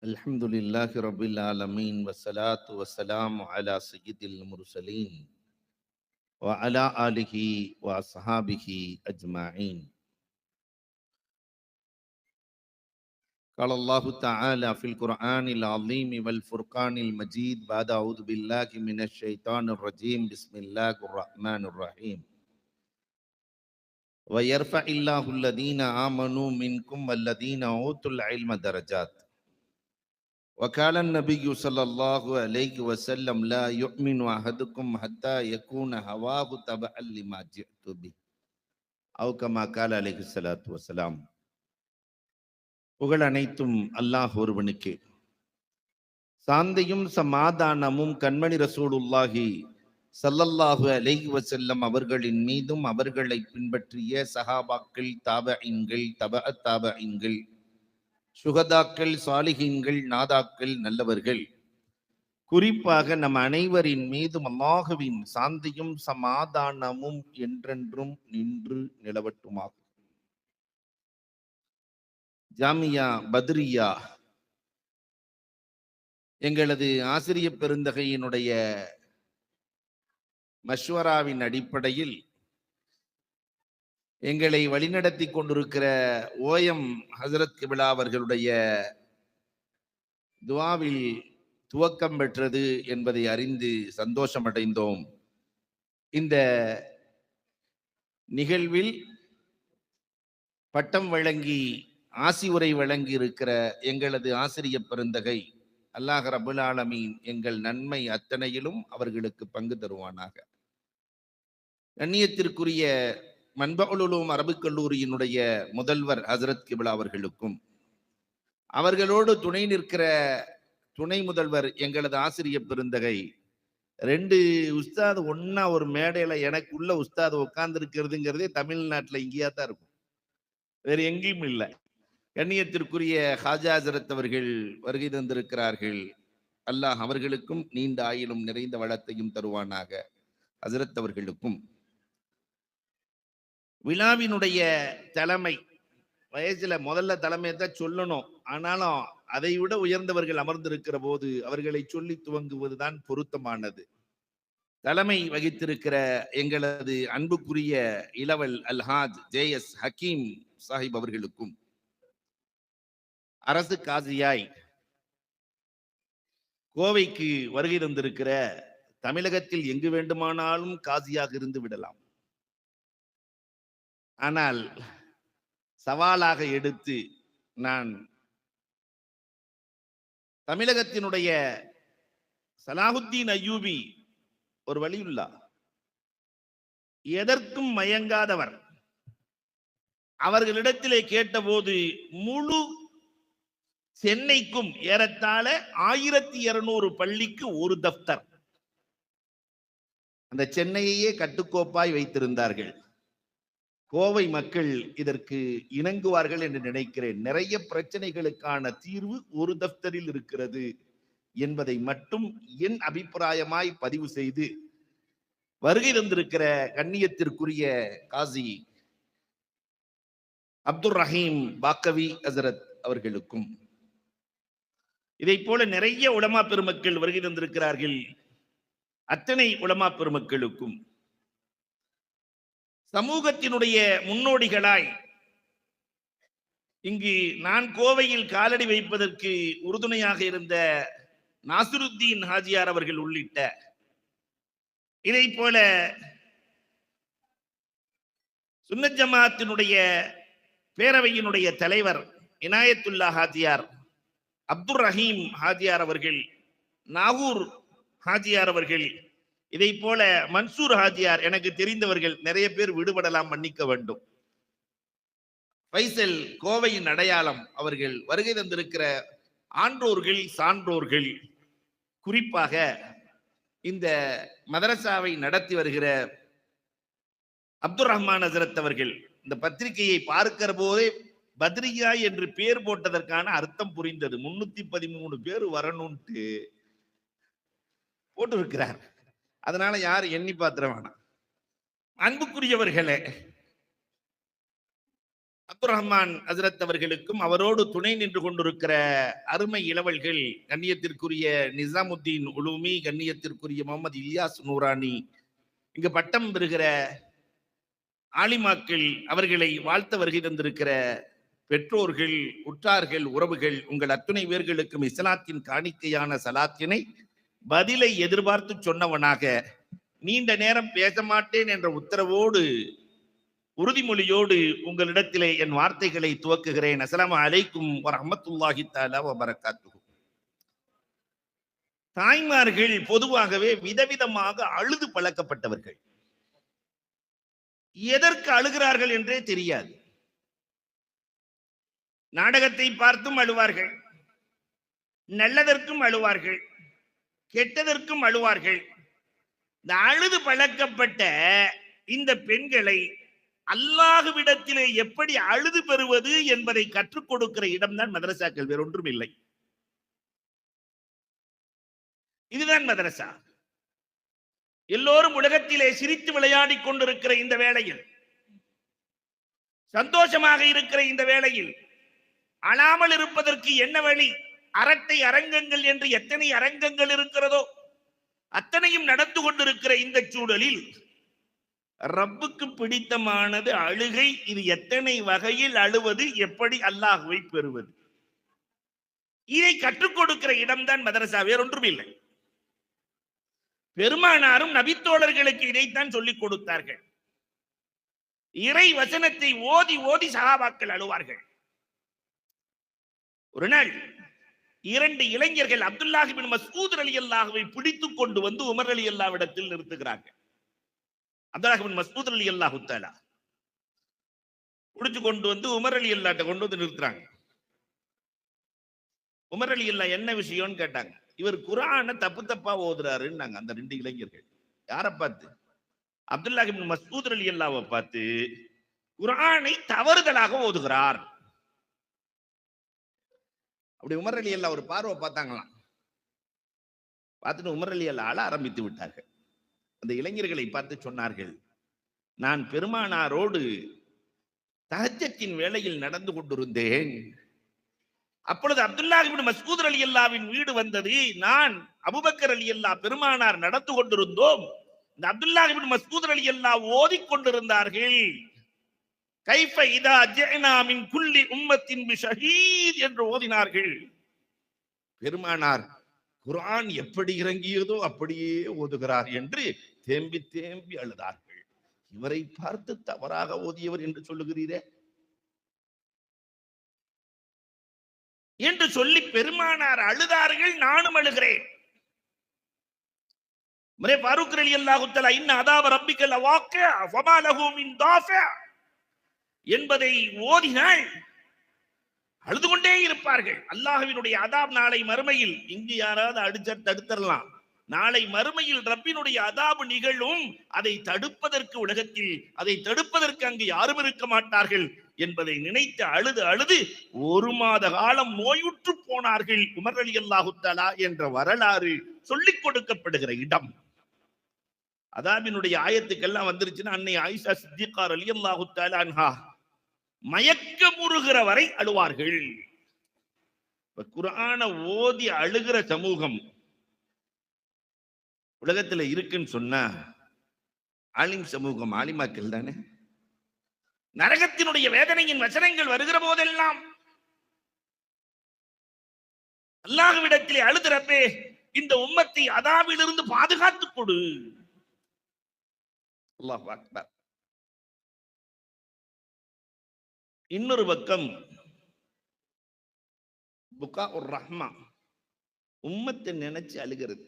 الحمد لله رب العالمين والصلاة والسلام على سيد المرسلين وعلى آله وأصحابه أجمعين. قال الله تعالى في القرآن العظيم والفرقان المجيد بعد أعوذ بالله من الشيطان الرجيم بسم الله الرحمن الرحيم. ويرفع الله الذين آمنوا منكم والذين أوتوا العلم درجات. وقال النبي صلى الله عليه وسلم لا يؤمن أحدكم حتى يكون هواه تبعا لما جئت به أو كما قال عليه الصلاة والسلام. புகழ் அனைத்தும் அல்லாஹ் ஒருவனுக்கே. சாந்தியும் சமாதானமும் கண்மணி ரசூலுல்லாஹி ஸல்லல்லாஹு அலைஹி வஸல்லம் அவர்களின் மீதும் அவர்களை பின்பற்றிய சஹாபாக்கள், தாபஈன்கள், தபஅத் தாபஈன்கள், சுகதாக்கள், சாலிஹீன்கள், நாதாக்கள், நல்லவர்கள், குறிப்பாக நம் அனைவரின் மீதும் அல்லாஹுவின் சாந்தியும் சமாதானமும் என்றென்றும் நின்று நிலவட்டுமாக. ஜாமியா பத்ரியா எங்களது ஆசிரிய பெருந்தகையினுடைய மஷ்வராவின் அடிப்படையில் எங்களை வழிநடத்தி கொண்டிருக்கிற ஓஎம் ஹசரத் கிபிலா அவர்களுடைய துவாவில் துவக்கம் பெற்றது என்பதை அறிந்து சந்தோஷமடைந்தோம். இந்த நிகழ்வில் பட்டம் வழங்கி ஆசி உரை வழங்கி இருக்கிற எங்களது ஆசிரிய பெருந்தகை அல்லாஹ் ரபுல் ஆலமீன் எங்கள் நன்மை அத்தனையிலும் அவர்களுக்கு பங்கு தருவானாக. கண்ணியத்திற்குரிய மன்பஉல் உலூம் அரபுக் கல்லூரியினுடைய முதல்வர் ஹசரத் கிபிலா அவர்களுக்கும், அவர்களோடு துணை நிற்கிற துணை முதல்வர் எங்களது ஆசிரிய பெருந்தகை, ரெண்டு உஸ்தாது ஒன்னா ஒரு மேடையில எனக்குள்ள உஸ்தாது உட்கார்ந்து இருக்கிறதுங்கிறதே தமிழ்நாட்டில் இங்கேயா தான் இருக்கும், வேறு எங்கேயும் இல்லை. கண்ணியத்திற்குரிய ஹாஜா ஹசரத் அவர்கள் வருகை தந்திருக்கிறார்கள். அல்லாஹ் அவர்களுக்கும் நீண்ட ஆயிலும் நிறைந்த வளத்தையும் தருவானாக. ஹசரத் அவர்களுக்கும் விழாவினுடைய தலைமை, வயசுல முதல்ல தலைமையை தான் சொல்லணும், ஆனாலும் அதை விட உயர்ந்தவர்கள் அமர்ந்திருக்கிற போது அவர்களை சொல்லி துவங்குவதுதான் பொருத்தமானது. தலைமை வகித்திருக்கிற எங்களது அன்புக்குரிய இளவல் அல்ஹாஜ் ஜே.எஸ். ஹக்கீம் சாஹிப் அவர்களுக்கும், அரசு காசியாய் கோவைக்கு வருகை தந்திருக்கிற, தமிழகத்தில் எங்கு வேண்டுமானாலும் காசியாக இருந்து விடலாம், ஆனால் சவாலாக எடுத்து நான் தமிழகத்தினுடைய சலாஹுத்தீன் அய்யூபி ஒரு வலியுல்லா, எதற்கும் மயங்காதவர், அவர்களிடத்திலே கேட்டபோது முழு சென்னைக்கும் ஏறத்தாழ 1200 பள்ளிக்கு ஒரு தப்தர், அந்த சென்னையையே கட்டுக்கோப்பாய் வைத்திருந்தார்கள். கோவை மக்கள் இதற்கு இணங்குவார்கள் என்று நினைக்கிறேன். நிறைய பிரச்சனைகளுக்கான தீர்வு ஒரு தப்தரில் இருக்கிறது என்பதை மட்டும் என் அபிப்பிராயமாய் பதிவு செய்து வருகை தந்திருக்கிற கண்ணியத்திற்குரிய காசி அப்துல் ரஹீம் பாக்கவி ஹசரத் அவர்களுக்கும், இதை போல நிறைய உலமா பெருமக்கள் வருகை தந்திருக்கிறார்கள். அத்தனை உலமா பெருமக்களுக்கும், சமூகத்தினுடைய முன்னோடிகளாய் இங்கு நான் கோவையில் காலடி வைப்பதற்கு உறுதுணையாக இருந்த நாசிருத்தீன் ஹாஜியார் அவர்கள் உள்ளிட்ட, இதை போல சுன்னத் ஜமாத்தினுடைய பேரவையினுடைய தலைவர் இனாயத்துல்லா ஹாஜியார், அப்துல் ரஹீம் ஹாஜியார் அவர்கள், நாகூர் ஹாஜியார் அவர்கள், இதை போல மன்சூர் ஹாஜியார், எனக்கு தெரிந்தவர்கள் நிறைய பேர் விடுபடலாம், மன்னிக்க வேண்டும். பைசல் கோவையின் அடையாளம் அவர்கள் வருகை தந்திருக்கிற ஆன்றோர்கள், சான்றோர்கள், குறிப்பாக இந்த மதரசாவை நடத்தி வருகிற அப்துல் ரஹ்மான் ஹசரத் அவர்கள், இந்த பத்திரிகையை பார்க்கிற போதே பத்ரியா என்று பேர் போட்டதற்கான அர்த்தம் புரிந்தது. 313 பேர் வரணும்ட்டு போட்டு இருக்கிறார். அதனால யார் எண்ணி பாத்திர வேணாம். அன்புக்குரியவர்களே, அப்துல் ரஹ்மான் ஹசரத் அவர்களுக்கும் அவரோடு துணை நின்று கொண்டிருக்கிற அருமை இளவல்கள் கண்ணியத்திற்குரிய நிசாமுத்தீன் உலூமி, கண்ணியத்திற்குரிய முகமது இல்யாஸ் நூரானி, இங்கு பட்டம் பெறுகிற ஆலிமாக்கள், அவர்களை வாழ்த்த வருகை தந்திருக்கிற பெற்றோர்கள், உற்றார்கள், உறவுகள், உங்கள் அத்துணை பேர்களுக்கும் இஸ்லாத்தின் காணிக்கையான சலாத்தினை பதிலை எதிர்பார்த்து சொன்னவனாக நீண்ட நேரம் பேச மாட்டேன் என்ற உத்தரவோடு உறுதிமொழியோடு உங்களிடத்திலே என் வார்த்தைகளை துவக்குகிறேன். அஸ்ஸலாமு அலைக்கும் வரஹ்மத்துல்லாஹி தஆலா வபரகாத்துஹு. தாய்மார்கள் பொதுவாகவே விதவிதமாக அழுது பழக்கப்பட்டவர்கள். எதற்கு அழுகிறார்கள் என்றே தெரியாது. நாடகத்தை பார்த்தும் அழுவார்கள், நல்லதற்கும் அழுவார்கள், கெட்டதற்கும் அழுவார்கள். இந்த அழுது பழக்கப்பட்ட இந்த பெண்களை அல்லாஹ்விடத்திலே எப்படி அழுது பெறுவது என்பதை கற்றுக் கொடுக்கிற இடம்தான் மதரசாக்கள், வேறொன்றும் இல்லை. இதுதான் மதரசா. எல்லோரும் உலகத்திலே சிரித்து விளையாடி கொண்டிருக்கிற இந்த வேளையில், சந்தோஷமாக இருக்கிற இந்த வேளையில், அழாமல் இருப்பதற்கு என்ன வழி? அரட்டை அரங்கங்கள் என்று எத்தனை அரங்கங்கள் இருக்கிறதோ அத்தனையும் நடந்து கொண்டிருக்கிற இந்த சூழலில் ரப்புக்கு பிடித்தமானது அழுகை. இது எத்தனை வகையில் அழுவது, எப்படி அல்லாஹ்வை பெறுவது, இதை கற்றுக் கொடுக்கிற இடம்தான் மதரசா, வேறொன்றும் இல்லை. பெருமானாரும் நபித்தோழர்களுக்கு இதைத்தான் சொல்லிக் கொடுத்தார்கள். இறை வசனத்தை ஓதி ஓதி சஹாபாக்கள் அழுவார்கள். ஒரு நாள் 2 இளைஞர்கள் அப்துல்லாஹ் இப்னு மஸ்ஊத் ரலியல்லாஹுவை பிடித்துக் கொண்டு வந்து உமர் ரலியல்லாஹ்விடத்தில் நிறுத்துகிறார்கள். அப்துல்லாஹ் இப்னு மஸ்ஊத் ரலியல்லாஹு தஆலா பிடிச்சு கொண்டு வந்து உமர் ரலியல்லாஹ்ட்ட கொண்டு வந்து நிறுத்துறாங்க. உமர் ரலியல்லாஹ் என்ன விஷயம்னு கேட்டாங்க. இவர் குர்ஆனை தப்பு தப்பா ஓதுறாருன்னாங்க அந்த 2 இளைஞர்கள். யாரை பார்த்து? அப்துல்லாஹ் இப்னு மஸ்ஊத் ரலியல்லாஹுவை பார்த்து குர்ஆனை தவறுதலாக ஓதுகிறார். அப்படி உமர் ரலியல்லாஹு ஒரு பார்வை பார்த்தாங்களாம். பார்த்துட்டு உமர் ரலியல்லாஹு அழ ஆரம்பித்து விட்டார்கள். அந்த இளைஞர்களை பார்த்து சொன்னார்கள், நான் பெருமானாரோடு தஹஜ்ஜத்தின் வேளையில் நடந்து கொண்டிருந்தேன். அப்பொழுது அப்துல்லாஹ் இப்னு மஸ்ஊத் ரலியல்லாஹுவின் வீடு வந்தது. நான், அபூபக்கர் ரலியல்லாஹு, பெருமானார் நடந்து கொண்டிருந்தோம். இந்த அப்துல்லாஹ் இப்னு மஸ்ஊத் ரலியல்லாஹு ஓதிக்கொண்டிருந்தார்கள். கைஃப இதா ஜஅனா மின் குல்லி உம்மத்தின் பிஷஹீத் என்று ஓதினார்கள். பெருமானார் குர்ஆன் எப்படி இறங்கியதோ அப்படியே ஓதுகிறார் என்று தேம்பி தேம்பி அழுதார்கள். இவரை பார்த்து தவறாக ஓதியவர் என்று சொல்லுகிறீரே என்று சொல்லி பெருமானார் அழுதார்கள். நானும் அழுகிறேன். ஃபாரூக் ரலியல்லாஹு தஆலா இன்ன அதாப ரப்பிக லவாக்கி ஃபமா லஹு மின் தாஃபி என்பதை ஓதினால் அழுது கொண்டே இருப்பார்கள். அல்லாஹ்வினுடைய அதாப் நாளை மறுமையில், இங்கு யாராவது அடிச்ச தடுத்தரலாம், நாளை மறுமையில் ரப்பினுடைய அதாபு நிகழும். அதை தடுப்பதற்கு உலகத்தில், அதை தடுப்பதற்கு அங்கு யாரும் இருக்க மாட்டார்கள் என்பதை நினைத்து அழுது அழுது 1 மாத காலம் நோயுற்று போனார்கள். உமர் ரலியல்லாஹு தஆலா என்ற வரலாறு சொல்லிக் கொடுக்கப்படுகிற இடம். அதாபினுடைய ஆயத்துக்கெல்லாம் வந்துருச்சுன்னா அன்னை ஆயிஷா சித்திகா ரலியல்லாஹு தஆலா அன்ஹா மயக்கமுறுகிற வரை அழுவார்கள். குர்ஆனை ஓதி அழுகிற சமூகம் உலகத்துல இருக்குன்னு சொன்னா ஆலிம் சமூகம், ஆலிமாக்கள் தானே. நரகத்தினுடைய வேதனையின் வசனங்கள் வருகிற போதெல்லாம் அல்லாஹ்விடத்திலே அழுகிறப்பே இந்த உம்மத்தை அதாபிலிருந்து பாதுகாத்துக் கொடு. அல்லாஹ் அக்பர். இன்னொரு பக்கம் புகா உர் ரஹ்மா, உம்மத்தை நினைச்சு அழுகிறது.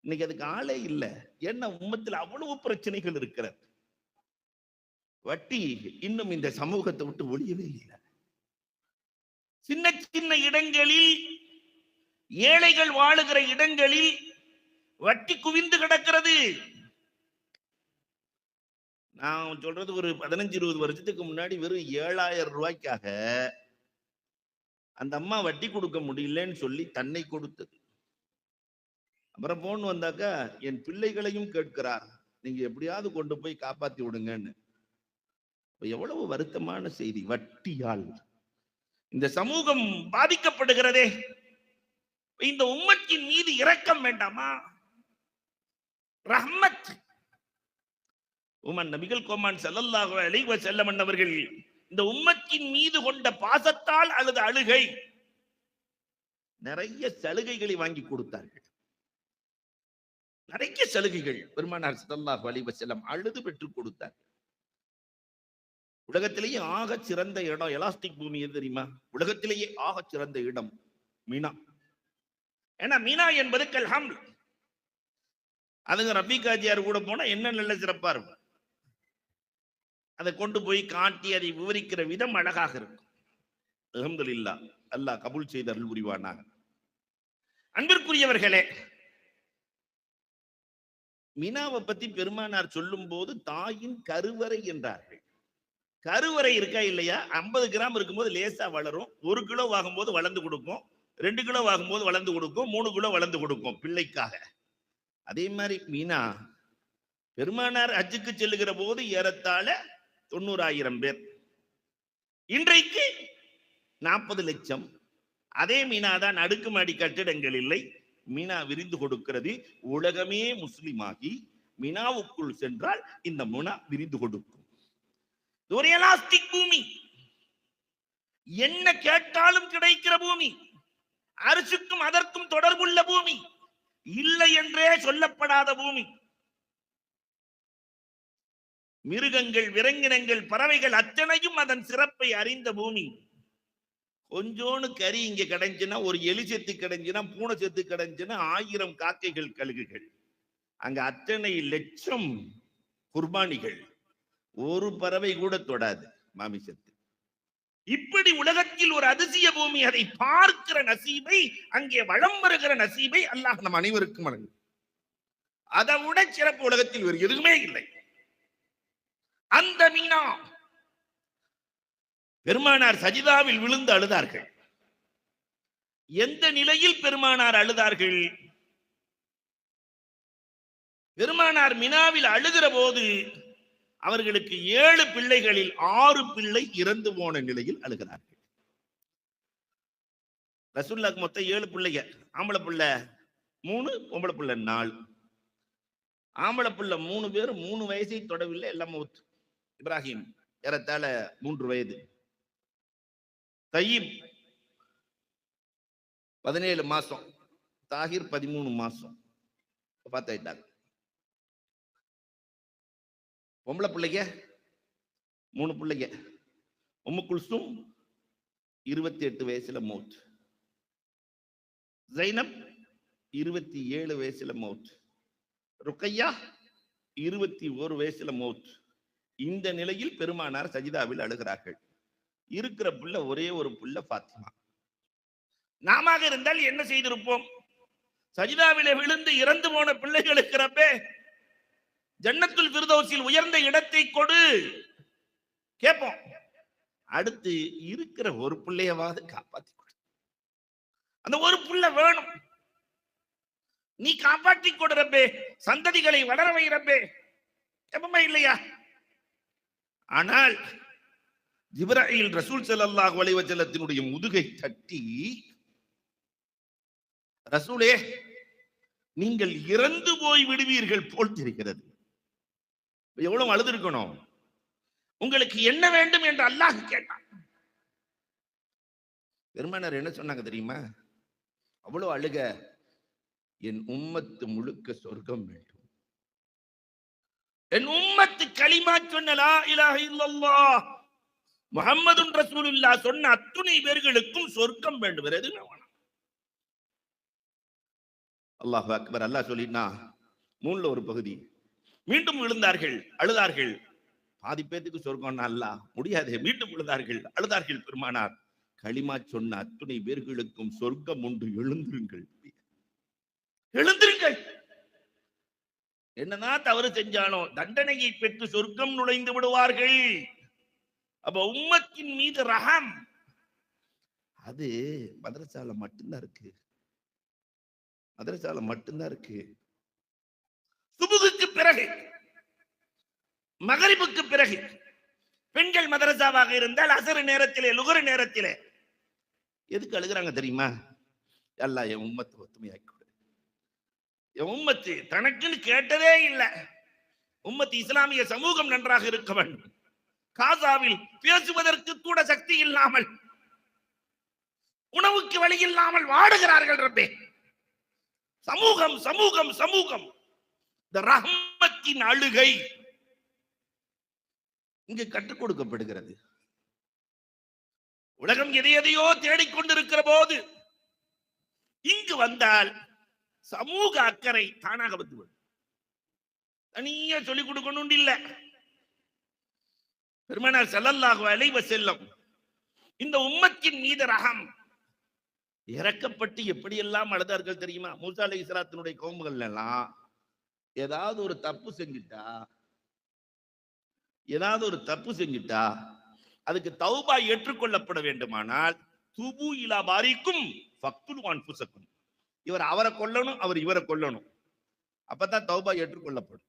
இன்னைக்கு அதுக்கு ஆளே இல்லை. ஏன்னா உம்மத்தில் அவ்வளவு பிரச்சனைகள் இருக்கிறது. வட்டி இன்னும் இந்த சமூகத்தை விட்டு ஒழியவே இல்லை. சின்ன சின்ன இடங்களில், ஏழைகள் வாழுகிற இடங்களில் வட்டி குவிந்து கிடக்கிறது. நான் சொல்றது ஒரு 15-20 வருஷத்துக்கு முன்னாடி வெறும் 7000 ரூபாய்க்காக அந்த அம்மா வட்டி கொடுக்க முடியலன்னு சொல்லி தன்னை கொடுத்தது. அப்புறம் போன் வந்தாக்கா என் பிள்ளைகளையும் கேட்கிறார், நீங்க எப்படியாவது கொண்டு போய் காப்பாத்தி விடுங்கன்னு. எவ்வளவு வருத்தமான செய்தி. வட்டியால் இந்த சமூகம் பாதிக்கப்படுகிறதே. இந்த உம்மத்தின் மீது இரக்கம் வேண்டாமா? ரஹ்மத். உமர் நபிகள் கோமான் ஸல்லல்லாஹு அலைஹி வஸல்லம் அவர்கள் இந்த உம்மத்தின் மீது கொண்ட பாசத்தால் அழுத அழுகை. நிறைய சலுகைகளை வாங்கி கொடுத்தார்கள். நிறைய சலுகைகள் பெருமானார் ஸல்லல்லாஹு அலைஹி வஸல்லம் அழுது பெற்றுக் கொடுத்தார். உலகத்திலேயே ஆக சிறந்த இடம் எலாஸ்டிக் பூமி எது தெரியுமா? உலகத்திலேயே ஆக சிறந்த இடம் மீனா. ஏன்னா மீனா என்பது கல்ஹம். அதுங்க ரஃபீகாஜியார் கூட போனா என்ன நல்ல சிறப்பா இருக்கும். அதை கொண்டு போய் காட்டி அதை விவரிக்கிற விதம் அழகாக இருக்கும். அல்ஹம்துலில்லாஹ், அல்லாஹ் கபூல் செய்த அருள் புரிவானாக. அன்பிற்குரியவர்களே, மீனாவை பத்தி பெருமானார் சொல்லும் போது தாயின் கருவறை என்றார்கள். கருவறை இருக்கா இல்லையா? 50 கிராம் இருக்கும்போது லேசா வளரும். 1 கிலோ ஆகும்போது வளர்ந்து கொடுக்கும். 2 கிலோ ஆகும்போது வளர்ந்து கொடுக்கும். 3 கிலோ வளர்ந்து கொடுக்கும் பிள்ளைக்காக. அதே மாதிரி மீனா பெருமானார் ஹஜ்ஜுக்கு செல்லுகிற போது ஏறத்தாழ 90,000 பேர். இன்றைக்கு 40 லட்சம். அதே மீனா தான். அடுக்குமாடி கட்டிடங்கள் இல்லை. மீனா விரிந்து கொடுக்கிறது. உலகமே முஸ்லிமாகி மீனாவுக்குள் சென்றால் இந்த மீனா விரிந்து கொடுக்கும். ஒரு எலாஸ்டிக் பூமி. என்ன கேட்டாலும் கிடைக்கிற பூமி. அரசுக்கும் அதற்கும் தொடர்புள்ள பூமி. இல்லை என்றே சொல்லப்படாத பூமி. மிருகங்கள், விலங்கினங்கள், பறவைகள் அத்தனையும் அதன் சிறப்பை அறிந்த பூமி. கொஞ்சோன்னு கறி இங்க கிடைஞ்சுன்னா, ஒரு எலி செத்து கிடைஞ்சுன்னா, பூனை செத்து கிடைஞ்சுன்னா 1000 காக்கைகள், கழுகுகள். அங்க அத்தனை லட்சம் குர்பானிகள். ஒரு பறவை கூட தொடாது மாமிசத்து. இப்படி உலகத்தில் ஒரு அதிசய பூமி. அதை பார்க்கிற நசீபை, அங்கே வளம் வருகிற நசீபை அல்லாஹ் நம் அனைவருக்கும் வழங்கும். அதை விட சிறப்பு உலகத்தில் வேறு எதுவுமே இல்லை. அந்த மீனா பெருமானார் சஜிதாவில் விழுந்து அழுதார்கள். எந்த நிலையில் பெருமானார் அழுதார்கள்? பெருமானார் மினாவில் அழுகிற போது அவர்களுக்கு 7 பிள்ளைகளில் 6 பிள்ளை இறந்து போன நிலையில் அழுகிறார்கள். ரசூலுல்லாஹ்க்கு மொத்தம் 7 பிள்ளைங்க. ஆம்பளை பிள்ளை 3, பொம்பளை பிள்ளை 4. ஆம்பளை பிள்ளை 3 பேர் 3 வயசை தொடவில்லை, எல்லாம் மௌத். இப்ராஹிம் ஏறத்தாழ 3 வயது. தய்யிப் 17 மாசம். தாகிர் 13 மாசம். பார்த்தாயிட்டாங்க. பொம்பளை பிள்ளைங்க 3 பிள்ளைங்க. உம்மு குல்சும் 28 வயசுல மௌத். ஜைனப் 27 வயசுல மௌத். ருக்கையா 21 வயசுல மௌத். இந்த நிலையில் பெருமானார் சஜிதாவில் அழுகிறார்கள். இருக்கிற பிள்ளை ஒரே ஒரு பிள்ளை பாத்திமா. நாம இருந்தால் என்ன செய்திருப்போம்? சஜிதாவிலே விழுந்து இறந்து போன பிள்ளைகளுக்கு ரப்பே ஜன்னத்துல் ஃபிர்தௌஸில் உயர்ந்த இடத்தை கொடு கேட்போம். அடுத்து இருக்கிற ஒரு பிள்ளையவாது காப்பாத்தி கொடு. அந்த ஒரு பிள்ளை வேணும். நீ காப்பாற்றி கொடு ரப்பே. சந்ததிகளை வளர வை ரப்பே. எப்பவுமே இல்லையா? ஆனால் ஜிப்ராயில் ரசூல் ஸல்லல்லாஹு அலைஹி வஸல்லத்தினுடைய முதுகை தட்டி, ரசூலே நீங்கள் இறந்து போய் விடுவீர்கள் போல் தெரிகிறது. எவ்வளவு அழுதுருக்கணும். உங்களுக்கு என்ன வேண்டும் என்று அல்லாஹ் கேட்டான். பெருமானார் என்ன சொன்னாங்க தெரியுமா? அவ்வளவு அழுக, என் உம்மத்து முழுக்க சொர்க்கம் வேண்டும். என் உம்மத்து கலிமா சொன்ன லா இலாஹ இல்லல்லாஹ் முஹம்மதுன் ரசூலுல்லாஹ் சொன்ன அத்துணை பேர்களுக்கும் சொர்க்கம் வேண்டும். வேற எதுவும் வேணாம். அல்லாஹு அக்பர். அல்லாஹ் சொல்லினா 3ல ஒரு பகுதி. மீண்டும் விழுந்தார்கள், அழுதார்கள். பாதி பேத்துக்கு சொர்க்கம் அல்லாஹ் முடியாது. மீண்டும் விழுந்தார்கள், அழுதார்கள். பெருமானார் களிமா சொன்ன அத்துணை பேர்களுக்கும் சொர்க்கம் உண்டு, எழுந்திருங்கள், எழுந்திருங்கள். என்னதான் தவறு செஞ்சாலும் தண்டனையை பெற்று சொர்க்கம் நுழைந்து விடுவார்கள். அப்ப உம்மத்தின் மீது ரஹம் அது மதரசால மட்டும்தான் இருக்கு. மதரசால மட்டும்தான் இருக்கு. சுபுகுக்கு பிறகு, மகரிபுக்கு பிறகு பெண்கள் மதரசாவாக இருந்தால் அசரு நேரத்திலே லுகரு நேரத்திலே எதுக்கு அழுகிறாங்க தெரியுமா? அல்லாஹ் என் உம்மத்தை ஒத்துமையாக்கி கொடு. என் உம்மத்து தனக்குன்னு கேட்டதே இல்லை. உம்மத்து இஸ்லாமிய சமூகம் நன்றாக இருக்க வேண்டும். காசாவில் பேசுவதற்கு கூட சக்தி இல்லாமல், உணவுக்கு வழி இல்லாமல் வாடுகிறார்கள் ரப்பே. சமூகம் சமூகம் சமூகம். இந்த ரஹ்மத்தின் அழுகை இங்கு கற்றுக் கொடுக்கப்படுகிறது. உலகம் எதையோ தேடிக்கொண்டிருக்கிற போது இங்கு வந்தால் சமூக அக்கறை தானாக வந்துவிடும். தனியா சொல்லிக் கொடுக்கணும் இல்ல. பெருமானார் ஸல்லல்லாஹு அலைஹி வஸல்லம் இந்த உம்மத்தின் மீது ரஹம் இறக்கப்பட்டு எப்படியெல்லாம் அழுதார்கள் தெரியுமா? மூசா அலைஹிஸ்ஸலாத்தினுடைய கவுமுகள் எல்லாம் ஏதாவது ஒரு தப்பு செஞ்சிட்டா அதுக்கு தௌபா ஏற்றுக்கொள்ளப்பட வேண்டுமானால் துபு இலா பாரிக்கும் ஃபக்துலு அன்ஃபுஸக்கும், இவர் அவரை கொல்லணும், அவர் இவரை கொல்லணும், அப்பதான் தௌபா ஏற்றுக்கொள்ளப்படும்.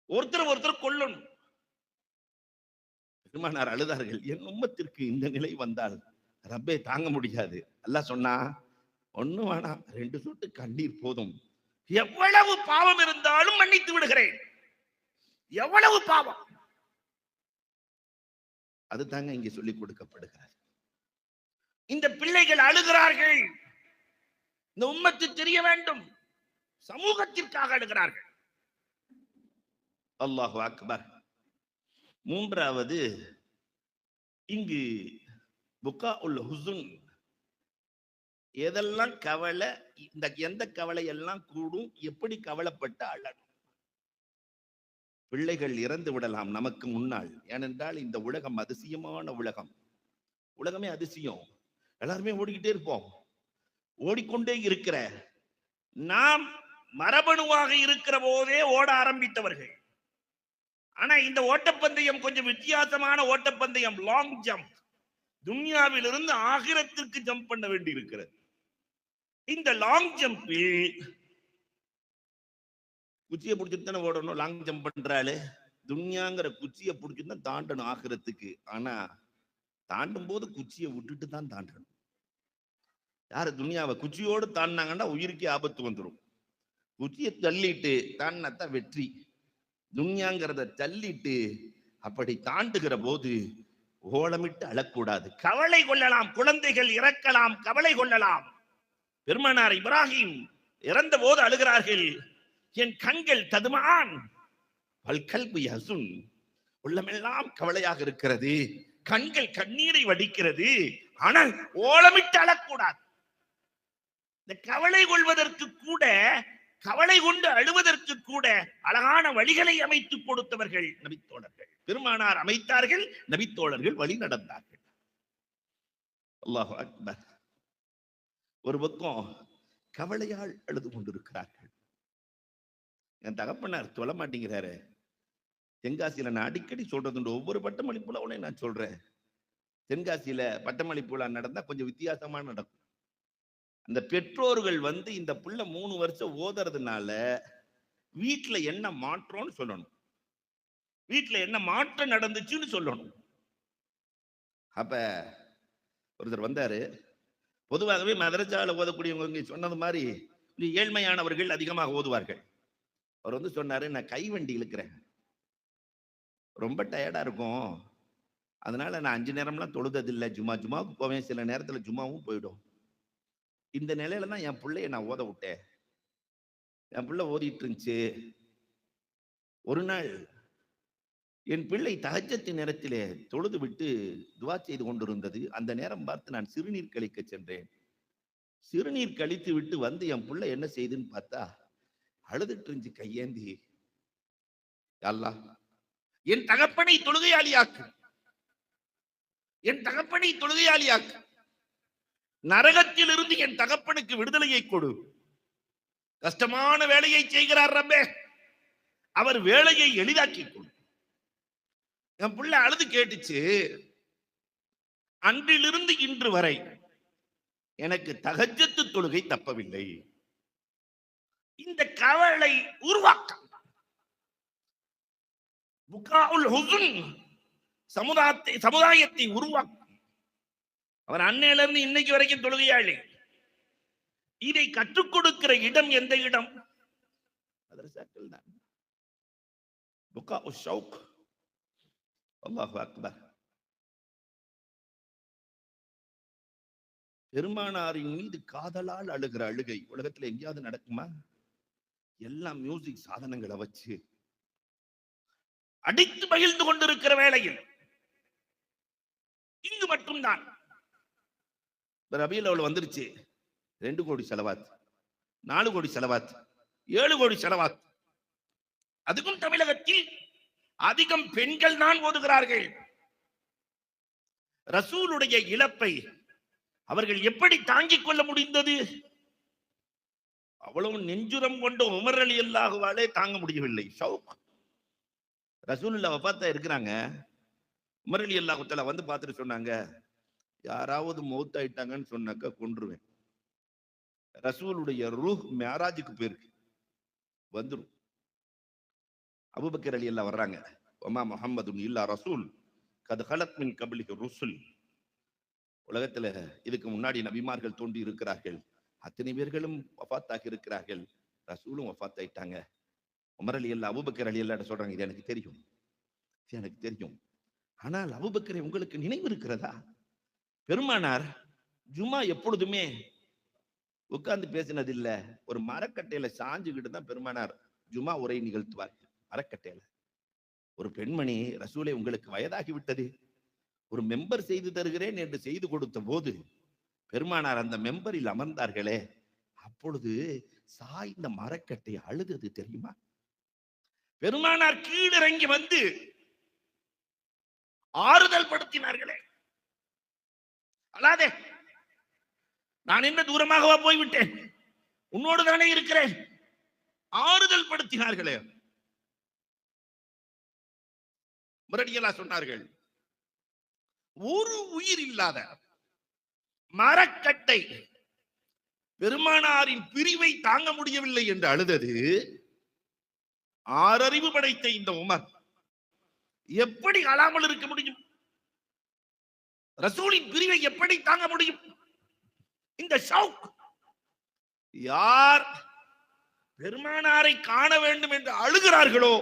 ஒருத்தர் கொல்லணும். பெருமானார் அழுதார்கள், என் உம்மத்திற்கு இந்த நிலை வந்தால் ரப்பே தாங்க முடியாது. அல்லாஹ் சொன்னா, ஒண்ணு வேணாம், 2 சொட்டு கண்ணீர் போதும், எவ்வளவு பாவம் இருந்தாலும் மன்னித்து விடுகிறேன். எவ்வளவு பாவம், அது தாங்க இங்கே சொல்லிக் கொடுக்கப்படுகிறது. இந்த பிள்ளைகள் அழுகிறார்கள், இந்த உம்மத்து தெரிய வேண்டும், சமூகத்திற்காக அழுகிறார்கள். அல்லாஹு அக்பர். மூன்றாவது, இங்கு புகாஉல் ஹுஸ்ன், எதெல்லாம் கவலை, எந்த கவலை எல்லாம் கூடும், எப்படி கவலைப்பட்ட அழகும். பிள்ளைகள் இறந்து விடலாம் நமக்கு முன்னால். ஏனென்றால் இந்த உலகம் அதிசயமான உலகம். உலகமே அதிசயம். எல்லாருமே ஓடிக்கிட்டே இருப்போம். ஓடிக்கொண்டே இருக்கிற நாம் மரபணுவாக இருக்கிற போதே ஓட ஆரம்பித்தவர்கள். ஆனா இந்த ஓட்டப்பந்தயம் கொஞ்சம் வித்தியாசமான ஓட்டப்பந்தயம், லாங் ஜம்ப். துன்யாவில் இருந்து ஆகிரத்திற்கு ஜம்ப் பண்ண வேண்டி இருக்கிறது. இந்த லாங் ஜம்பில் குச்சியை பிடிச்சிட்டு தானே ஓடணும். லாங் ஜம்ப் பண்றாளு துன்யாங்கிற குச்சியை பிடிச்சிட்டு தான் தாண்டணும் ஆகிரத்துக்கு. ஆனா தாண்டும் போது குச்சியை விட்டுட்டு தான் தாண்டணும். யாரு துன்யாவை குச்சியோடு தாண்டினாங்கன்னா உயிருக்கே ஆபத்து வந்துடும். குச்சியை தள்ளிட்டு தாண்டினாத்தான் வெற்றி. துன்யாங்கிறத தள்ளிட்டு அப்படி தாண்டுகிற போது ஓலமிட்டு அழக்கூடாது. கவலை கொள்ளலாம், குழந்தைகள் இறக்கலாம், கவலை கொள்ளலாம். பெருமானார் இப்ராஹிம் இறந்த போது அழுகிறார்கள், என் கண்கள் ததுமான் வல்கல்பு யஹ்சுன், உள்ளமெல்லாம் கவலையாக இருக்கிறது, கண்கள் கண்ணீரை வடிக்கிறது, ஆனால் ஓலமிட்டு அழக்கூடாது. இந்த கவலை கொள்வதற்கு கூட, கவலை கொண்டு அழுவதற்கு கூட அழகான வழிகளை அமைத்து கொடுத்தவர்கள் நபித்தோழர்கள். பெருமானார் அமைத்தார்கள், நபித்தோழர்கள் வழி நடந்தார்கள். அல்லாஹு அக்பர். ஒரு பக்கம் கவலையால் அழுது கொண்டிருக்கிறார்கள். என் தகப்பனார் சொல்ல மாட்டேங்கிறாரு. தென்காசியில நான் அடிக்கடி சொல்றது, ஒவ்வொரு பட்டமளிப்புல உடனே நான் சொல்றேன், தென்காசியில பட்டமளிப்புல நடந்தா கொஞ்சம் வித்தியாசமா நடக்கும். அந்த பெற்றோர்கள் இந்த புள்ள 3 வருஷம் ஓதுறதுனால வீட்டுல என்ன மாற்றம்னு சொல்லணும், வீட்டுல என்ன மாற்றம் நடந்துச்சுன்னு சொல்லணும். அப்ப ஒருத்தர் வந்தாரு. பொதுவாகவே மதரசால ஓதக்கூடியவங்க சொன்னது மாதிரி ஏழ்மையானவர்கள் அதிகமாக ஓதுவார்கள். அவர் சொன்னாரு, நான் கைவண்டி இழுக்கிறேன், ரொம்ப டயர்டா இருக்கும், அதனால நான் 5 நேரம்லாம் தொழுததில்லை, ஜுமாவுக்கு போவேன், சில நேரத்துல ஜுமாவும் போயிடும். இந்த நிலையில தான் என் பிள்ளைய நான் ஓத விட்டேன். என் பிள்ளை ஓதிட்டு இருந்துச்சு. ஒரு நாள் என் பிள்ளை தஹஜ்ஜத் நேரத்திலே தொழுது விட்டு துவா செய்து கொண்டிருந்தது. அந்த நேரம் பார்த்து நான் சிறுநீர் கழிக்க சென்றேன். சிறுநீர் கழித்து விட்டு என் பிள்ளை என்ன செய்துன்னு பார்த்தா அழுதுட்டு இருந்துச்சு கையேந்தி. அல்லாஹ் என் தகப்பனை தொழுகையாளியாக்கு, என் தகப்பனை தொழுகையாளியாக்கு, நரகத்தில் இருந்து என் தகப்பனுக்கு விடுதலையை கொடு. கஷ்டமான வேலையை செய்கிறார் ரப்பே, அவர் வேலையை எளிதாக்கி கொடு. என் பிள்ளை அழுது கேட்டுச்சு, அன்றிலிருந்து இன்று வரை எனக்கு தஹஜ்ஜத் தொழுகை தப்பவில்லை. இந்த கவலை உருவாக்கம் புகாஉல் ஹுஸ்ன், சமுதாயத்தை உருவாக்கும். அவர் அன்னையில இருந்து இன்னைக்கு வரைக்கும் தொழுகையாளி. இதை கற்றுக் கொடுக்கிற இடம் எந்த இடம்? மதரசாக்கள் தான். புகாஉ ஷௌக். அல்லாஹு அக்பர். பெருமானாரின் மீது காதலால் அழுகிற அழுகை உலகத்துல எங்கேயாவது நடக்குமா? எல்லாம் மியூசிக் சாதனங்களை வச்சு அடித்து மகிழ்ந்து கொண்டிருக்கிற வேளையில் இங்கு மட்டும்தான் ரபியுல் அவ்வளவு வந்துருச்சு. 2 கோடி செலவாத், 4 கோடி செலவாத், 7 கோடி செலவாத். அதுக்கும் தமிழகத்தில் அதிகம் பெண்கள் தான் ஓதுகிறார்கள். ரசூலுடைய இழப்பை அவர்கள் எப்படி தாங்கிக் கொள்ள முடிந்தது? அவ்வளவு நெஞ்சுரம் கொண்ட உமர் ரலியல்லாஹு அன்ஹு தாங்க முடியவில்லை. ஷௌக். ரசூலுல்லாஹ் வஃபாத்தா இருக்கிறாங்க. உமர் ரலியல்லாஹு தஆலா வந்து பார்த்துட்டு சொன்னாங்க, யாராவது மௌத் ஆயிட்டாங்கன்னு சொன்னாக்க கொன்றுவேன். ரசூலுடைய ரூஹ் மேராஜுக்கு போயிருக்கு, வந்துடும். அபூபக்கர் ரலியல்லாஹு வர்றாங்க. வமா முஹம்மதுன் இல்லா ரசூல் கத் ஹலத் மின் கப்லிஹி ருசுல். உலகத்துல இதுக்கு முன்னாடி நபிமார்கள் தோன்றி இருக்கிறார்கள், அத்தனை பேர்களும் வஃபாத்தாகி இருக்கிறார்கள், ரசூலும் வஃபாத் ஆயிட்டாங்க. உமர் ரலியல்லாஹு அபூபக்கர் ரலியல்லாஹு சொல்றாங்க, இது எனக்கு தெரியும், எனக்கு தெரியும். ஆனால் அபூபக்கரை உங்களுக்கு நினைவு இருக்கிறதா? பெருமானார் ஜும்மா எப்பொழுதுமே உட்கார்ந்து பேசினது இல்ல, ஒரு மரக்கட்டையில சாஞ்சுக்கிட்டு தான் பெருமானார் ஜும்மா உரை நிகழ்த்துவார். மரக்கட்டையில. ஒரு பெண்மணி, ரசூலே உங்களுக்கு வயதாகி விட்டது, ஒரு மெம்பர் செய்து தருகிறேன் என்று செய்து கொடுத்த போது பெருமானார் அந்த மெம்பரில் அமர்ந்தார்களே, அப்பொழுது சாய்ந்த மரக்கட்டை அழுதது தெரியுமா? பெருமானார் கீழிறங்கி வந்து ஆறுதல் படுத்தினார்களே. அல்லாதே, நான் என்ன தூரமாகவா போய்விட்டேன், உன்னோடு தானே இருக்கிறேன். ஆறுதல் படுத்தினார்களே. முரடியலா சொன்னார்கள், ஒரு உயிர் இல்லாத மரக்கட்டை பெருமானாரின் பிரிவை தாங்க முடியவில்லை என்று அழுதது. ஆறறிவு படைத்த இந்த உமர் எப்படி அழாமல் இருக்க முடியும்? ரசூலின் பிரிவை எப்படி தாங்க முடியும்? இந்த ஷௌக். யார் பெருமானாரை காண வேண்டும் என்று அழுகிறார்களோ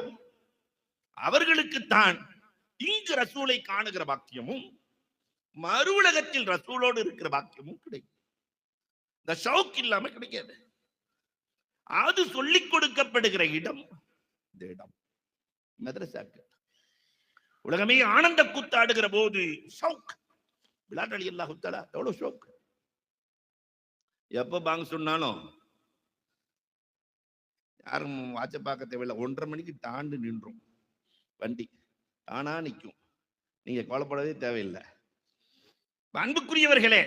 அவர்களுக்குத்தான் இங்கு ரசூலை காணுகிற பாக்கியமும் மறு உலகத்தில் ரசூலோடு இருக்கிற பாக்கியமும் கிடைக்கும். இந்த ஷௌக் இல்லாம கிடைக்காது. அது சொல்லிக் கொடுக்கப்படுகிற இடம் இந்த இடம் மதரசாக்கள். உலகமே ஆனந்த கூத்தாடுகிற போது ஷௌக். பிலால் ரலியல்லாஹு தஆலா எவ்வளவு ஷௌக். எப்ப பாங்க சொன்னாலும் யாரும் வாட்ச பார்க்க தேவையில்லை, 1:30 மணிக்கு தாண்டு நின்றும் வண்டி தானா நிற்கும். நீங்க கவலைப்படவே தேவையில்லை. அன்புக்குரியவர்களே,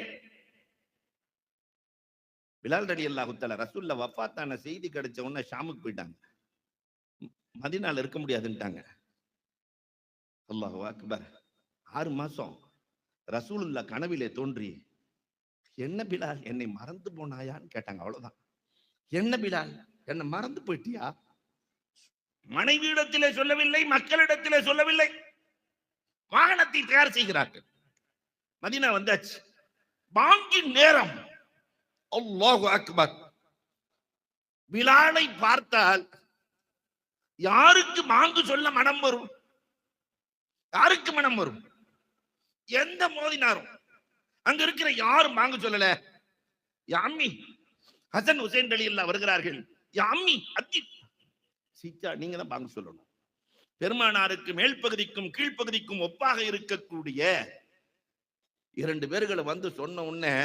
பிலால் ரலியல்லாஹு தஆலா ரசூலுல்லாஹ் வஃபாத்தான செய்தி கிடைச்ச உடனே ஷாமுக்கு போயிட்டாங்க. மதீனால இருக்க முடியாதுன்ட்டாங்க. அல்லாஹு அக்பர். 6 மாசம் ரசூலுல்லாஹ் கனவிலே தோன்றி, என்ன பிலால் என்னை மறந்து போனாயான்னு கேட்டாங்க. அவ்வளவுதான். என்ன பிலால் என்னை மறந்து போயிட்டியா? மனைவியிடத்திலே சொல்லவில்லை, மக்களிடத்திலே சொல்லவில்லை. வாகனத்தை தயார் செய்கிறார்கள். மதீனா வந்தாச்சு. பாங்கின் நேரம். அல்லாஹு அக்பர். பிலாலை பார்த்தால் யாருக்கு பாங்கு சொல்ல மனம் வரும்? யாருக்கு மனம் வரும்? எந்த மோதினாரும் அங்க இருக்கிற யாரும் பாங்கு சொல்லல. யாமி ஹசன் ஹுசைன் ரலியல்லாஹு வருகிறார்கள். யாமி அத்தி சீச்சா, நீங்க தான் பாங்கு சொல்லணும். பெருமானாருக்கு மேல் பகுதிக்கும் கீழ்ப்பகுதிக்கும் ஒப்பாக இருக்கக்கூடிய 2 பேர்களை வந்து சொன்ன உடனே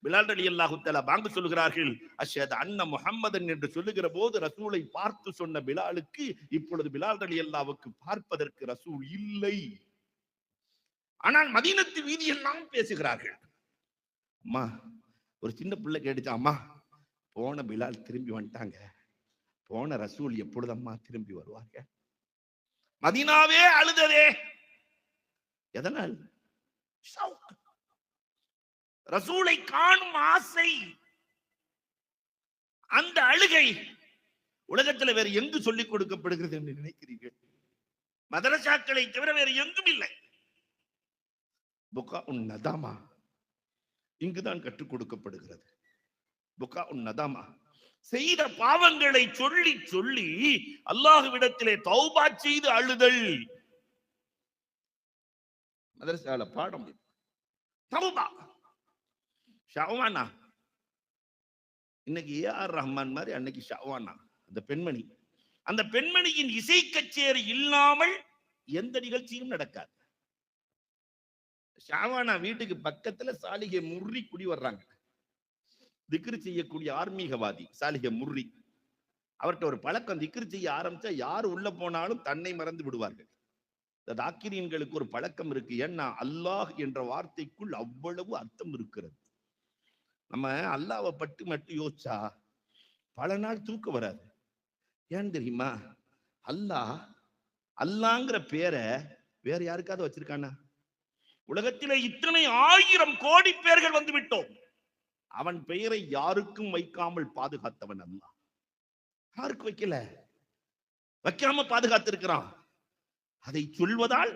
பிலால் ரலியல்லாஹு தஆலா பாங்கு சொல்லுகிறார்கள். அஷ்ஹது அன்ன முஹம்மதன் என்று சொல்லுகிற போது ரசூலை பார்த்து சொன்ன பிலாலுக்கு இப்பொழுது பிலால் ரலியல்லாஹுவுக்கு பார்ப்பதற்கு ரசூல் இல்லை. ஆனால் மதீனத்து வீதியெல்லாம் பேசுகிறார்கள். அம்மா, ஒரு சின்ன பிள்ளை கேட்டுச்சா, அம்மா போன பிலால் திரும்பி வந்துட்டாங்க, போன ரசூல் எப்பொழுதம்மா திரும்பி வருவாங்க? மதீனாவே அழுததே. எதனால்? ரசூலை காணும் ஆசை. அந்த அழுகை உலகத்தில் வேறு எங்கு சொல்லிக் கொடுக்கப்படுகிறது என்று நினைக்கிறீர்கள்? மதரசாக்களை தவிர வேறு எங்கும் இல்லை. புகா உன் நதாமா இங்குதான் கற்றுக் கொடுக்கப்படுகிறது. புகா உன் நதாமா, செய்த பாவங்களை சொல்லி சொல்லி அல்லாஹ்விடத்திலே தௌபா செய்து அழுதல். மதரசால பாடம் தௌபா. ஷாவானா இன்னைக்கு ஏஆர் ரஹ்மான் மாதிரி அன்னைக்கு ஷாவானா அந்த பெண்மணி, அந்த பெண்மணியின் இசை கச்சேரி இல்லாமல் எந்த நிகழ்ச்சியும் நடக்காது. ஷாவானா வீட்டுக்கு பக்கத்துல சாலிகை முர்ரி குடி வர்றாங்க. திக்ரு செய்யக்கூடிய ஆன்மீகவாதி சாலிகை முர்ரி. அவர்கிட்ட ஒரு பழக்கம், திக்ரு செய்ய ஆரம்பிச்சா யார் உள்ள போனாலும் தன்னை மறந்து விடுவார்கள். இந்த தாக்கிரியன்களுக்கு ஒரு பழக்கம் இருக்கு. ஏன்னா அல்லாஹ் என்ற வார்த்தைக்குள் அவ்வளவு அர்த்தம் இருக்கிறது. நம்ம அல்லாஹ்வை பற்றி மட்டும் யோசிச்சா பல நாள் தூக்கம் வராது. ஏன் தெரியுமா? அல்லாஹ் அல்லாங்கிற பேரை வேற யாருக்காவது வச்சிருக்கானா? உலகத்திலே இத்தனை 1000 கோடி பேர்கள் வந்து விட்டோம். அவன் பெயரை யாருக்கும் வைக்காமல் பாதுகாத்தவன் அல்லாஹ். யாருக்கு வைக்கல, வைக்காம பாதுகாத்திருக்கிறான். அதை சொல்வதால்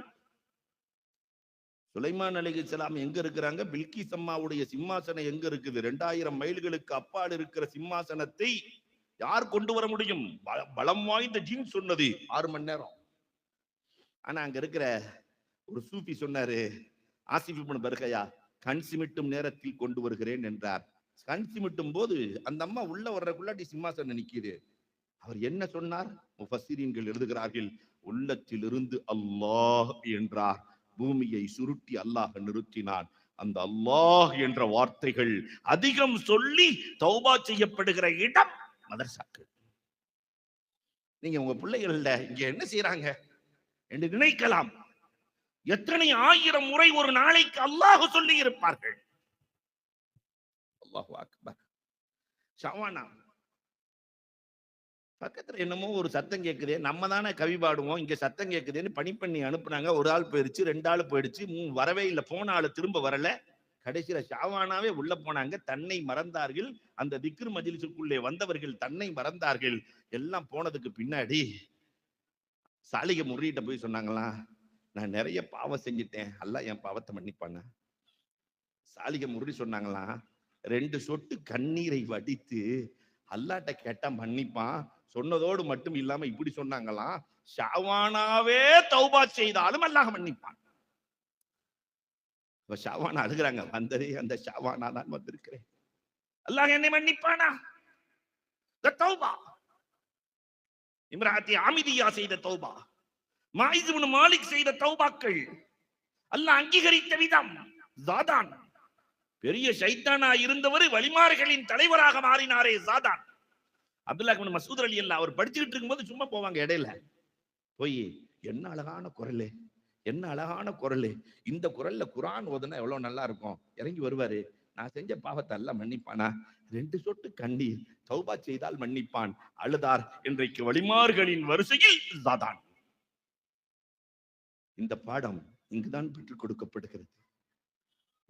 சுலைமான் அலைஹிஸ்ஸலாம் எங்க இருக்கிறாங்க? பில்கிஸ் அம்மாவுடைய சிம்மாசனம் எங்க இருக்குது? 2000 மைல்களுக்கு அப்பால் இருக்கிற சிம்மாசனத்தை யார் கொண்டு வர முடியும்? பலம் வாய்ந்த ஜின் சொன்னது 6 மணி நேரம். ஆனா அங்க இருக்கிற ஒரு சூஃபி சொன்னாரு, ஆசிஃப் இப்னு பர்கயா, கண் சிமிட்டும் நேரத்தில் கொண்டு வருகிறேன் என்றார். கண் சிமிட்டும் போது அந்த அம்மா உள்ள வர்றதுக்குள்ளாட்டி சிம்மாசனம் நிக்குது. அவர் என்ன சொன்னார்? முஃபஸ்ஸிரீன்கள் எழுதுகிறார்கள், உள்ளத்திலிருந்து அல்லாஹ் என்றார். பூமியை சுருட்டி அல்லாஹ் நிறுத்தினான். அந்த அல்லாஹ் என்ற வார்த்தைகள் அதிகம் சொல்லி தௌபா செய்யப்படுகிற இடம் மதரசாக்கள். நீங்க உங்க பிள்ளைகள்ல இங்க என்ன செய்யறாங்க என்று நினைக்கலாம். எத்தனை 1000 முறை ஒரு நாளைக்கு அல்லாஹ் சொல்லி இருப்பார்கள். அல்லாஹு அக்பர். ஷவானா பக்கத்துல என்னமோ ஒரு சத்தம் கேட்குதே, நம்ம தானே கவி பாடுவோம், இங்க சத்தம் கேட்குதுன்னு பணி பண்ணி அனுப்புனாங்க. ஒரு ஆள் போயிடுச்சு, 2 ஆள் போயிடுச்சு, வரவே இல்லை. போன ஆள் திரும்ப வரல. கடைசியில ஷாவானாவே உள்ள போனாங்க. தன்னை மறந்தார்கள். அந்த திக்ர் மஜ்லிஸுக்குள்ளே வந்தவர்கள் தன்னை மறந்தார்கள். எல்லாம் போனதுக்கு பின்னாடி சாலிகை முர்ரிட்ட போய் சொன்னாங்களாம், நான் நிறைய பாவம் செஞ்சுட்டேன், அல்லாஹ் என் பாவத்தை மன்னிப்பான. சாலிகை முர்ரி சொன்னாங்களாம், 2 சொட்டு கண்ணீரை வடித்து அல்லாஹ்ட்ட கேட்டா மன்னிப்பான். சொன்னதோடு மட்டும் இல்லாம இப்படி சொன்னாங்களாம், ஷாவானாவே தௌபா செய்தாலும் அல்லாஹ் மன்னிப்பான். ஷாவானா அழுகிறாங்க, வந்ததே அந்த ஷாவானா தான் வந்திருக்கிறேன், அல்லாஹ் என்னை மன்னிப்பானா? தௌபா. இம்ராத்தி ஆமிதியா செய்த தௌபா, மாயிஸ் இப்னு மாலிக் செய்த தௌபாக்கள் அல்லாஹ் அங்கீகரித்த விதம். ஜாதான் பெரிய ஷைத்தானா இருந்தவர் வலிமார்களின் தலைவராக மாறினாரே ஜாதான். அப்துல்லாஹ் இப்னு மஸ்ஊத் ரலியல்லாஹு அவர் படிச்சுக்கிட்டு இருக்கும்போது சும்மா போவாங்க இடையில போய், என்ன அழகான குரல், என்ன அழகான குரல், இந்த குரல்ல குர்ஆன் ஓதுனா எவ்வளவு நல்லா இருக்கும். இறங்கி வருவாரு, நான் செஞ்ச பாவத்தை எல்லாம் மன்னிப்பானா? 2 சொட்டு கண்ணீர், தௌபா செய்தால் மன்னிப்பான். அழுதார். இன்றைக்கு வலிமார்களின் வரிசையில் ஜாதான். இந்த பாடம் இங்குதான் பெற்றுக் கொடுக்கப்படுகிறது.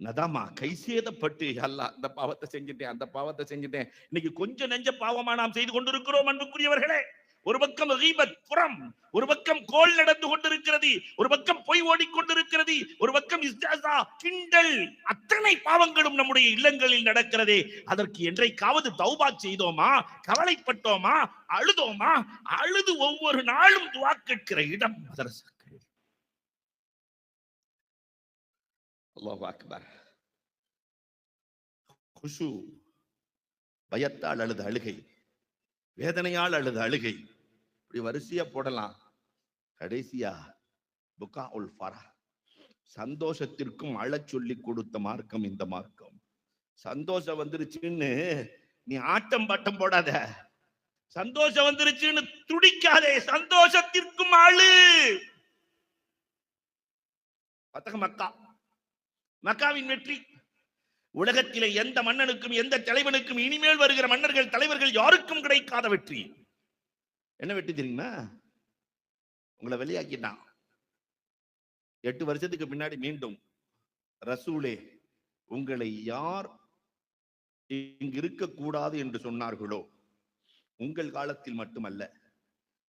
நதாமா, கை சேதப்பட்டு, அல்லாஹ் இந்த பாவத்தை செஞ்சுட்டேன், அந்த பாவத்தை செஞ்சுட்டேன். இன்னைக்கு கொஞ்சம் நெஞ்ச பாவமா நாம் செய்து கொண்டிருக்கிறோம் அன்புக்குரியவர்களே. ஒரு பக்கம் கீபத், புறம், ஒரு பக்கம் கோல் நடந்து கொண்டிருக்கிறது, ஒரு பக்கம் பொய் ஓடிக்கொண்டிருக்கிறது, ஒரு பக்கம் இஸ்திஹ்ஸா, கிண்டல், அத்தனை பாவங்களும் நம்முடைய இல்லங்களில் நடக்கிறதே. அதற்கு என்றைக்காவது தௌபா செய்தோமா? கவலைப்பட்டோமா? அழுதோமா? அழுது ஒவ்வொரு நாளும் துஆ கேட்கிற இடம் மதரசாக்கள். அல்லாஹு அக்பர். குஷு, பயத்தால் அழுத அழுகை, வேதனையால் அழுத அழுகை, இப்படி வரிசையா போடலாம். கடைசியா புகா உல் ஃபரஹ், சந்தோஷத்திற்கும் அழச் சொல்லி கொடுத்த மார்க்கம் இந்த மார்க்கம். சந்தோஷம் வந்துருச்சுன்னு நீ ஆட்டம் பாட்டம் போடாத, சந்தோஷம் வந்துருச்சுன்னு துடிக்காதே, சந்தோஷத்திற்கும் அழு. மக்கா, மக்காவின் வெற்றி உலகத்திலே எந்த மன்னனுக்கும் எந்த தலைவனுக்கும் இனிமேல் வருகிற மன்னர்கள் தலைவர்கள் யாருக்கும் கிடைக்காத வெற்றி. என்ன வெற்றி தெரியுமா? உங்களை வெளியாக்கிட்டான். 8 வருஷத்துக்கு பின்னாடி மீண்டும் ரசூலே, உங்களை யார் இங்கு இருக்கக்கூடாது என்று சொன்னார்களோ, உங்கள் காலத்தில் மட்டுமல்ல,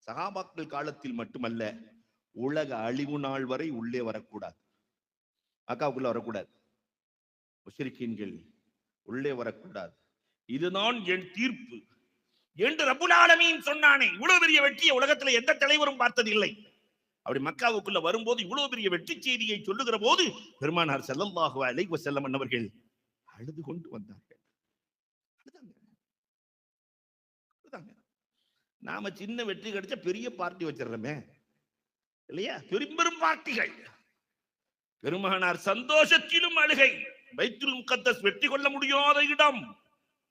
சஹாபாக்கள் காலத்தில் மட்டுமல்ல, உலக அழிவு நாள் வரை உள்ளே வரக்கூடாது, மக்காவுக்குள்ள வரக்கூடாது. முஷ்ரிக்கீன்கள் உள்ளே வரக்கூடாது. இதுதான் என் தீர்ப்பு என்று ரப்புல் ஆலமீன் சொன்னானே. இவ்வளவு பெரிய வெற்றியை உலகத்துல எந்த தலைவரும் பார்த்தது இல்லை. அப்படி மக்காவுக்குள்ள வரும்போது இவ்வளவு பெரிய வெற்றி செய்தியை சொல்லுகிற போது பெருமானார் ஸல்லல்லாஹு அலைஹி வஸல்லம் அவர்கள் அழுது கொண்டு வந்தார்கள். நாம சின்ன வெற்றி கிடைச்ச பெரிய பார்ட்டி வச்சிடறோமே இல்லையா? பெரும் பார்ட்டிகள். பெருமானார் சந்தோஷத்திலும் அழுகை. பைத்துல் முகத்தஸ் வெற்றி கொள்ள முடியாத இடம்.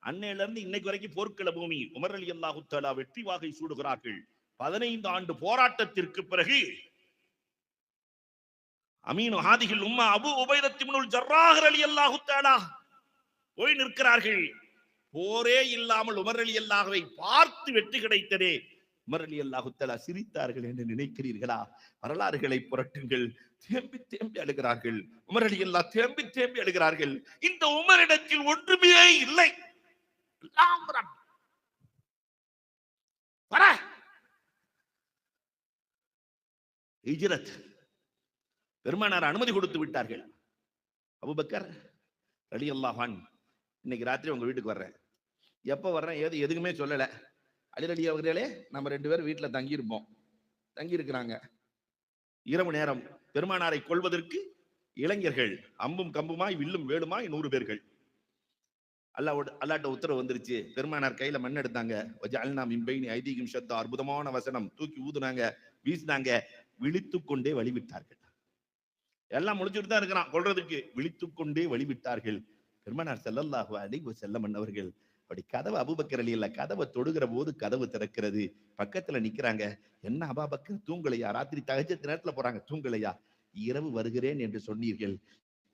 அன்னையில இருந்து இன்னைக்கு வரைக்கும் போர்க்கள பூமி. உமர் ரலியல்லாஹு தஆலா வெற்றி வாகை சூடுகிறார்கள். 15 ஆண்டு போராட்டத்திற்கு பிறகு அமீனு ஹாதிஹில் உம்மா அபூ உபைதா இப்னுல் ஜர்ராஹ் ரலியல்லாஹு தஆலா போய் நிற்கிறார்கள். போரே இல்லாமல் உமர் ரலியல்லாஹுவை பார்த்து வெற்றி கிடைத்ததே. உமர் ரலியல்லாஹு தஆலா சிரித்தார்கள் என்று நினைக்கிறீர்களா? வரலாறுகளை புரட்டுங்கள். தேம்பி தேம்பி அழுகிறார்கள். உமர் ரலியல்லாஹு தேம்பி தேம்பி அழுகிறார்கள். இந்த உமரிடத்தில் ஒன்றுமே இல்லை. ஹிஜ்ரத் பெருமானார் அனுமதி கொடுத்து விட்டார்கள். அபூபக்கர் ரலியல்லாஹு அன்ஹு, இன்னைக்கு ராத்திரி உங்க வீட்டுக்கு வர்றேன். எப்ப வர்றேன் ஏது எதுக்குமே சொல்லல. அலி ரலி அவர்களே, நம்ம 2 பேரும் வீட்டுல தங்கி இருப்போம். தங்கி இருக்கிறாங்க. இரவு நேரம் பெருமானாரை கொல்வதற்கு இளைஞர்கள் அம்பும் கம்புமாய் வில்லும் வேலுமாய் 100 பேர்கள். அல்லாஹ்ட்ட உத்தரவு வந்துருச்சு. பெருமானார் கையில மண் எடுத்தாங்க. வஜஅல்னா மின் பைனி ஐதீஹிம் ஷத்தா, அற்புதமான வசனம். தூக்கி ஊதுனாங்க, வீசினாங்க. விழித்துக் கொண்டே வழிவிட்டார்கள். எல்லாம் முடிச்சுட்டு தான் இருக்கிறான் கொல்றதுக்கு. விழித்துக் கொண்டே வழிவிட்டார்கள். பெருமானார் ஸல்லல்லாஹு அலைஹி வஸல்லம் அவர்கள் அப்படி கதவு, அபூபக்கர் ரலியல்லாஹு கதவை தொடுகிற போது கதவு திறக்கிறது. பக்கத்துல நிக்கிறாங்க. என்ன அபூபக்கர் தூங்கலையா? ராத்திரி தஹஜ்ஜத் நேரத்துல போறாங்க. தூங்கலையா? இரவு வருகிறேன் என்று சொன்னீர்கள்,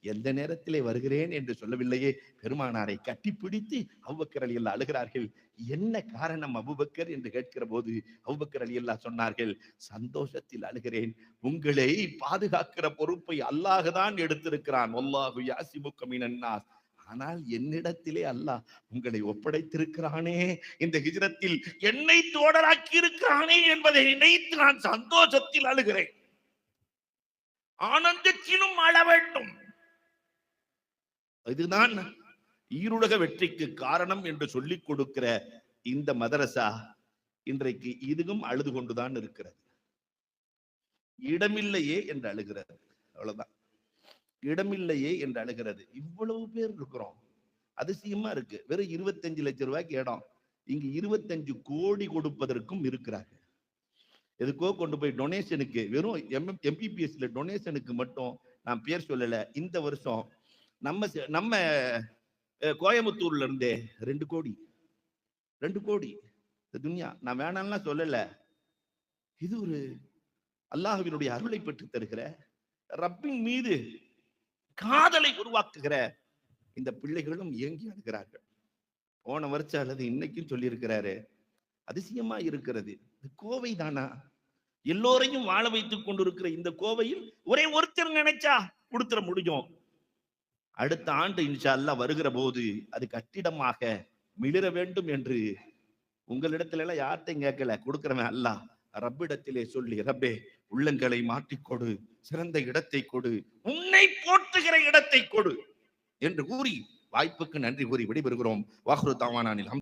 எந்த நேரத்திலே வருகிறேன் என்று சொல்லவில்லையே. பெருமானாரை கட்டிப்பிடித்து அபூபக்கர் ரலியல்லாஹு அழுகிறார்கள். என்ன காரணம் அபூபக்கர் என்று கேட்கிற போது அபூபக்கர் ரலியல்லாஹு சொன்னார்கள், சந்தோஷத்தில் அழுகிறேன். உங்களை பாதுகாக்கிற பொறுப்பை அல்லாஹ் தான் எடுத்திருக்கிறான். வல்லாஹு யாசிமுக மினன் நாஸ். ஆனால் என்னிடத்திலே அல்லாஹ் உங்களை ஒப்படைத்திருக்கிறானே, இந்த ஹிஜ்ரத்தில் என்னை தோழராக்கி இருக்கிறானே என்பதை நினைத்து நான் சந்தோஷத்தில் அழுகிறேன். ஆனந்தத்திலும் அழ வேண்டும். இதுதான் ஈருலக வெற்றிக்கு காரணம் என்று சொல்லிக் கொடுக்கிற இந்த மதரசா இன்றைக்கு இதுவும் அழுது கொண்டுதான் இருக்கிறது. இடமில்லையே என்று அழுகிறது. அவ்வளவுதான். இடமில்லையே என்று அழுகிறது. இவ்வளவு பேர் இருக்கிறோம். அதிசயமா இருக்கு. வெறும் 25 லட்சம் ரூபாய்க்கு இடம். இங்கு 25 கோடி கொடுப்பதற்கும் இருக்கிறார்கள். எதுக்கோ கொண்டு போய் டொனேஷனுக்கு, வெறும் எம்பிபிஎஸ்ல டொனேஷனுக்கு மட்டும், நான் பேர் சொல்லல, இந்த வருஷம் நம்ம கோயம்புத்தூர்ல இருந்தே 2 கோடி 2 கோடி. துன்யா நான் வேணாம்லாம் சொல்லல. இது ஒரு அல்லாஹ்வினுடைய அருளை பெற்று தருகிற, ரப்பின் மீது காதலை உருவாக்குகிற இந்த பிள்ளைகளும் இயங்கி அழுகிறார்கள். போன வருஷம் அல்லது இன்னைக்கும் சொல்லி இருக்கிறாரு. அதிசயமா இருக்கிறது. கோவை தானா? எல்லோரையும் வாழ வைத்துக் கொண்டிருக்கிற இந்த கோவையில் ஒரே ஒருத்தர் நினைச்சா கொடுத்துட முடியும். அடுத்த ஆண்டு இன்ஷா அல்லாஹ் வருகிற போது அது கட்டிடமாக மிளிர வேண்டும் என்று உங்களிடத்துல எல்லாம் யார்ட்டையும் கேட்கல, கொடுக்கிறவன் அல்லாஹ் ரப்பிடத்திலே சொல்லி, ரப்பே உள்ளங்களை மாற்றிக்கொடு, சிறந்த இடத்தை கொடு, உன்னை போற்றுகிற இடத்தை கொடு என்று கூறி வாய்ப்புக்கு நன்றி கூறி விடைபெறுகிறோம். வாஹ்ரு தாவானானில்